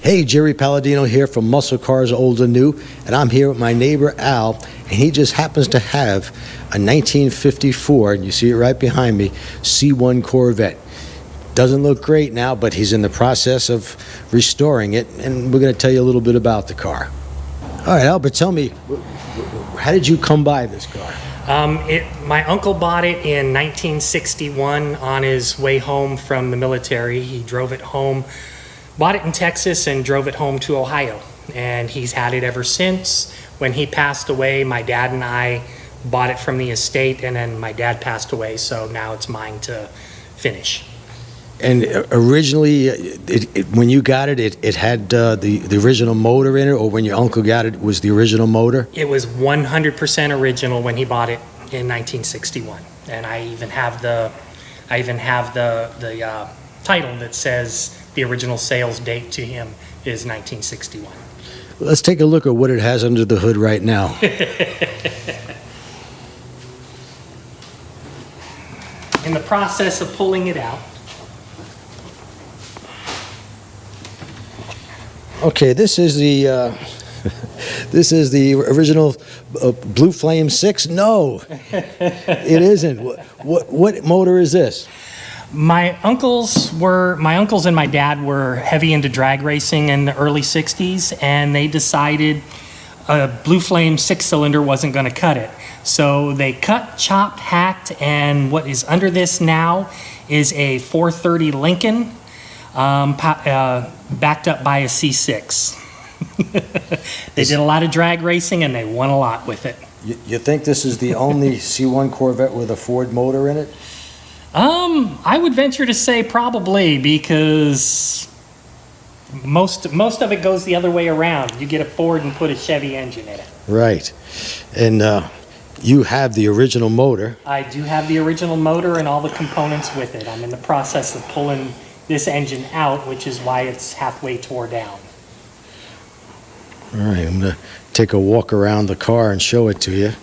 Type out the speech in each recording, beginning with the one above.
Hey, Jerry Palladino here from Muscle Cars Old and New, and I'm here with my neighbor Al, and he just happens to have a 1954, and you see it right behind me, C1 Corvette. Doesn't look great now, but he's in the process of restoring it, and we're going to tell you a little bit about the car. All right, Albert, tell me, how did you come by this car? My uncle bought it in 1961 on his way home from the military. He drove it home, bought it in Texas and drove it home to Ohio. And he's had it ever since. When he passed away, my dad and I bought it from the estate, and then my dad passed away, so now it's mine to finish. And originally, when you got it, it had the original motor in it, or when your uncle got it, was the original motor? It was 100% original when he bought it in 1961, and I even have the title that says the original sales date to him is 1961. Let's take a look at what it has under the hood right now. In the process of pulling it out. Okay, this is the original Blue Flame 6. No, it isn't. What motor is this? My uncles and my dad were heavy into drag racing in the early 60s, and they decided a Blue Flame 6-cylinder wasn't going to cut it. So they cut, chopped, hacked, and what is under this now is a 430 Lincoln, backed up by a C6. They did a lot of drag racing, and they won a lot with it. You think this is the only C1 Corvette with a Ford motor in it? I would venture to say probably, because most of it goes the other way around. You get a Ford and put a Chevy engine in it. Right. And you have the original motor. I do have the original motor and all the components with it. I'm in the process of pulling this engine out, which is why it's halfway tore down. All right, I'm going to take a walk around the car and show it to you.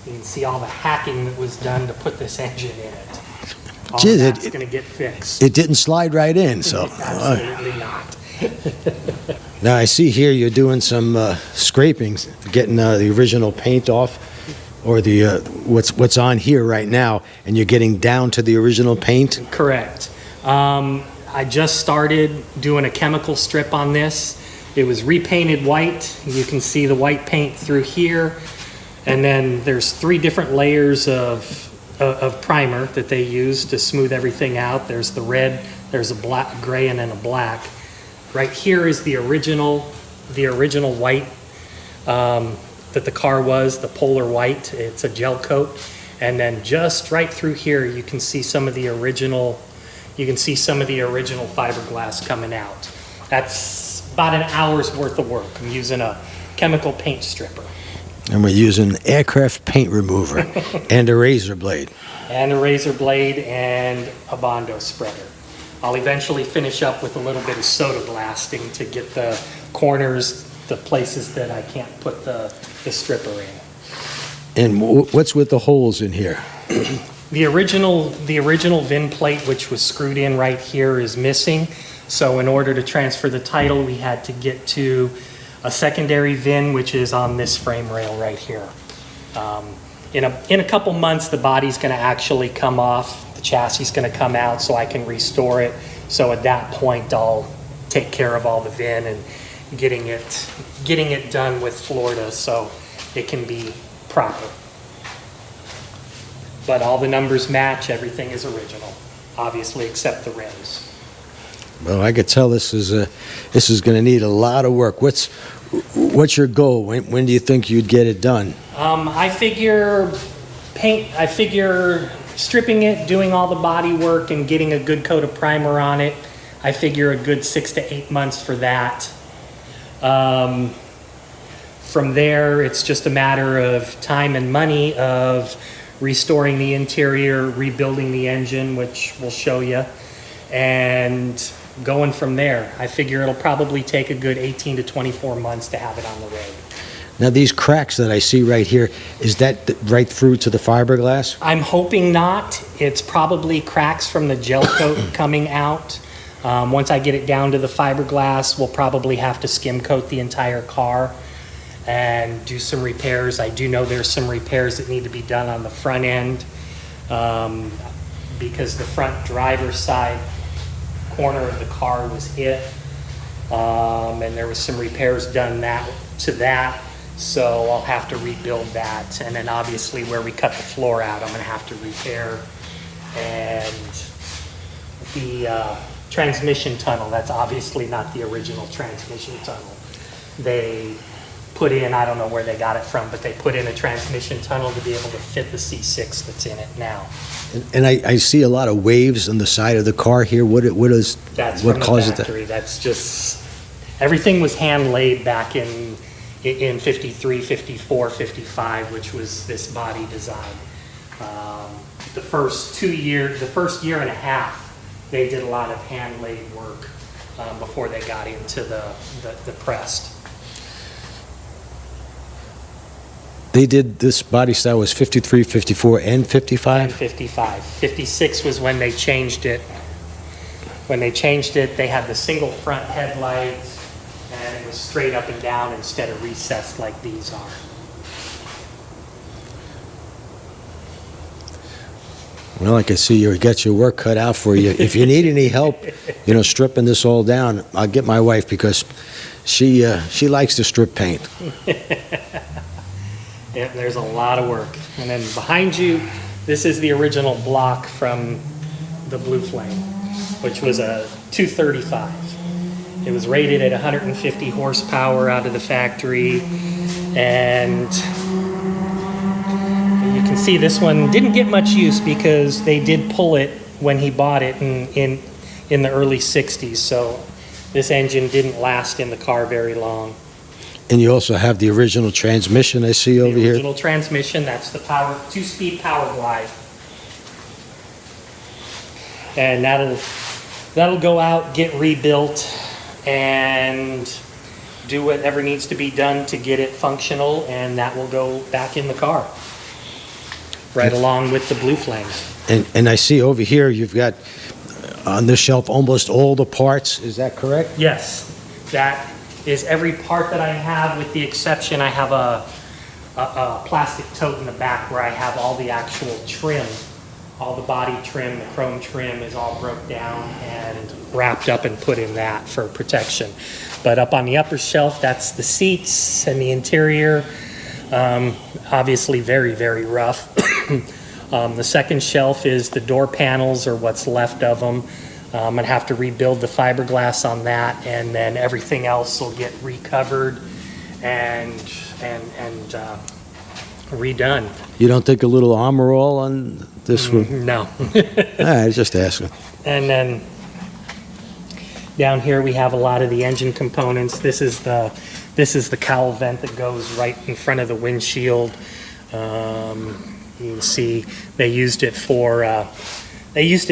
You can see all the hacking that was done to put this engine in it. All Gee, that's going to get fixed. It didn't slide right in, so. Absolutely not. Now I see here you're doing some scrapings, getting the original paint off, or the what's on here right now, and you're getting down to the original paint? Correct. I just started doing a chemical strip on this. It was repainted white. You can see the white paint through here. And then there's 3 different layers of primer that they use to smooth everything out. There's the red, there's a black, gray, and then a black. Right here is the original white that the car was, the polar white. It's a gel coat. And then just right through here, you can see some of the original fiberglass coming out. That's about an hour's worth of work. I'm using a chemical paint stripper. And we're using aircraft paint remover and a razor blade. And a razor blade and a Bondo spreader. I'll eventually finish up with a little bit of soda blasting to get the corners, the places that I can't put the stripper in. And what's with the holes in here? The original VIN plate, which was screwed in right here, is missing. So in order to transfer the title, we had to get to a secondary VIN, which is on this frame rail right here. In a couple months, the body's going to actually come off. The chassis is going to come out, so I can restore it. So at that point, I'll take care of all the VIN and getting it done with Florida so it can be proper. But all the numbers match. Everything is original, obviously, except the rims. Well, I could tell this is going to need a lot of work. What's your goal? When do you think you'd get it done? I figure stripping it, doing all the body work, and getting a good coat of primer on it. I figure a good 6 to 8 months for that. From there, it's just a matter of time and money of restoring the interior, rebuilding the engine, which we'll show you, and going from there. I figure it'll probably take a good 18 to 24 months to have it on the road. Now these cracks that I see right here, is that right through to the fiberglass? I'm hoping not. It's probably cracks from the gel coat coming out. Once I get it down to the fiberglass, we'll probably have to skim coat the entire car and do some repairs. I do know there's some repairs that need to be done on the front end, because the front driver's side corner of the car was hit, and there was some repairs done to that, so I'll have to rebuild that. And then obviously where we cut the floor out, I'm gonna have to repair. And the transmission tunnel, that's obviously not the original transmission tunnel. They put in, I don't know where they got it from, but they put in a transmission tunnel to be able to fit the C6 that's in it now. And I see a lot of waves on the side of the car here. What That's what from the causes that? factory. That's just, everything was hand laid back in 53, 54, 55, which was this body design. The first year and a half, they did a lot of hand laid work before they got into the pressed. They did this body style was 53, 54, and 55? And 55. 56 was when they changed it. When they changed it, they had the single front headlights, and it was straight up and down instead of recessed like these are. Well, I can see you got your work cut out for you. If you need any help, stripping this all down, I'll get my wife because she likes to strip paint. Yeah, there's a lot of work. And then behind you, this is the original block from the Blue Flame, which was a 235. It was rated at 150 horsepower out of the factory, and you can see this one didn't get much use because they did pull it when he bought it in the early 60s, so this engine didn't last in the car very long. And you also have the original transmission I see over The here. original transmission, that's the two-speed power glide. And that'll go out, get rebuilt, and do whatever needs to be done to get it functional, and that will go back in the car, right along with the Blue Flames. And I see over here you've got on this shelf almost all the parts. Is that correct? Yes, that is every part that I have, with the exception I have a plastic tote in the back where I have all the actual trim, all the body trim, the chrome trim is all broke down and wrapped up and put in that for protection. But up on the upper shelf, that's the seats and the interior, obviously very, very rough. The second shelf is the door panels, or what's left of them. I'm gonna have to rebuild the fiberglass on that, and then everything else will get recovered and redone. You don't think a little armor all on this one? No. All right, just asking. And then down here we have a lot of the engine components. This is the cowl vent that goes right in front of the windshield. You can see they used it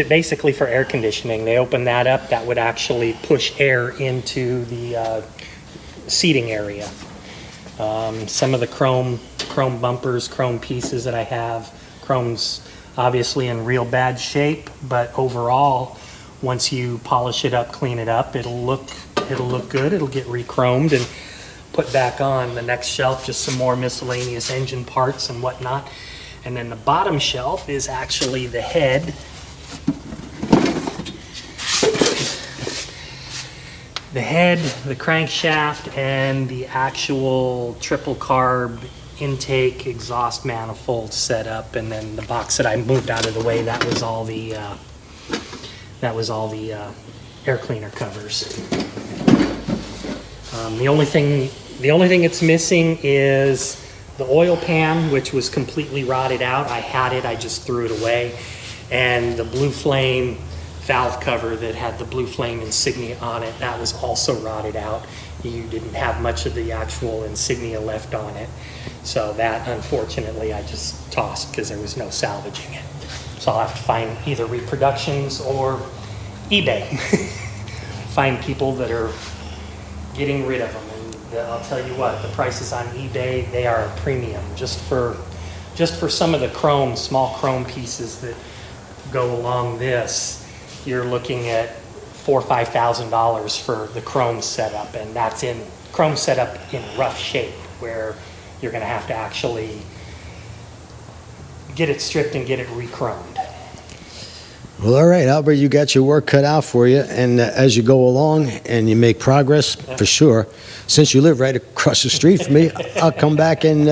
basically for air conditioning. They opened that up, that would actually push air into the seating area. Some of the chrome bumpers, chrome pieces that I have, chrome's obviously in real bad shape, but overall, once you polish it up, clean it up, it'll look good. It'll get re-chromed and put back on. The next shelf, just some more miscellaneous engine parts and whatnot. And then the bottom shelf is actually the head. The head, the crankshaft, and the actual triple carb intake exhaust manifold setup. And then the box that I moved out of the way, that was all the air cleaner covers. The only thing it's missing is the oil pan, which was completely rotted out. I had it, I just threw it away. And the Blue Flame valve cover that had the Blue Flame insignia on it, that was also rotted out. You didn't have much of the actual insignia left on it. So that, unfortunately, I just tossed because there was no salvaging it. So I'll have to find either reproductions or eBay. Find people that are getting rid of them. I'll tell you what, the prices on eBay, they are a premium just for some of the small chrome pieces that go along this. You're looking at or $5,000 for the chrome setup, and that's in chrome setup in rough shape, where you're going to have to actually get it stripped and get it re-chromed. Well, all right, Albert, you got your work cut out for you, and as you go along and you make progress, for sure, since you live right across the street from me, I'll come back and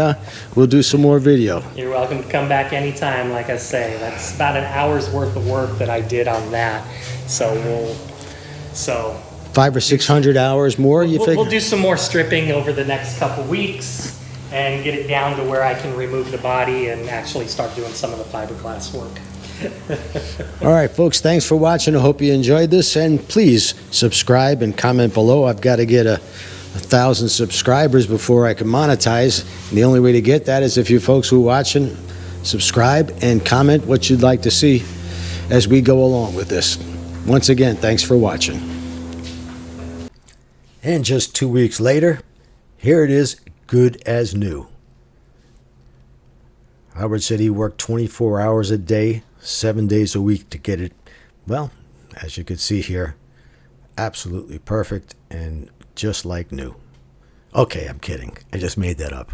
we'll do some more video. You're welcome to come back anytime. Like I say, that's about an hour's worth of work that I did on that. So 500 or 600 hours more, you we'll figure? do some more stripping over the next couple weeks and get it down to where I can remove the body and actually start doing some of the fiberglass work. All right, folks, thanks for watching. I hope you enjoyed this, and please subscribe and comment below. I've got to get 1,000 subscribers before I can monetize, and the only way to get that is if you folks who are watching subscribe and comment what you'd like to see as we go along with this. Once again, thanks for watching. And just 2 weeks later, here it is, good as new. Howard said he worked 24 hours a day, 7 days a week to get it, well, as you can see here, absolutely perfect and just like new. Okay, I'm kidding. I just made that up.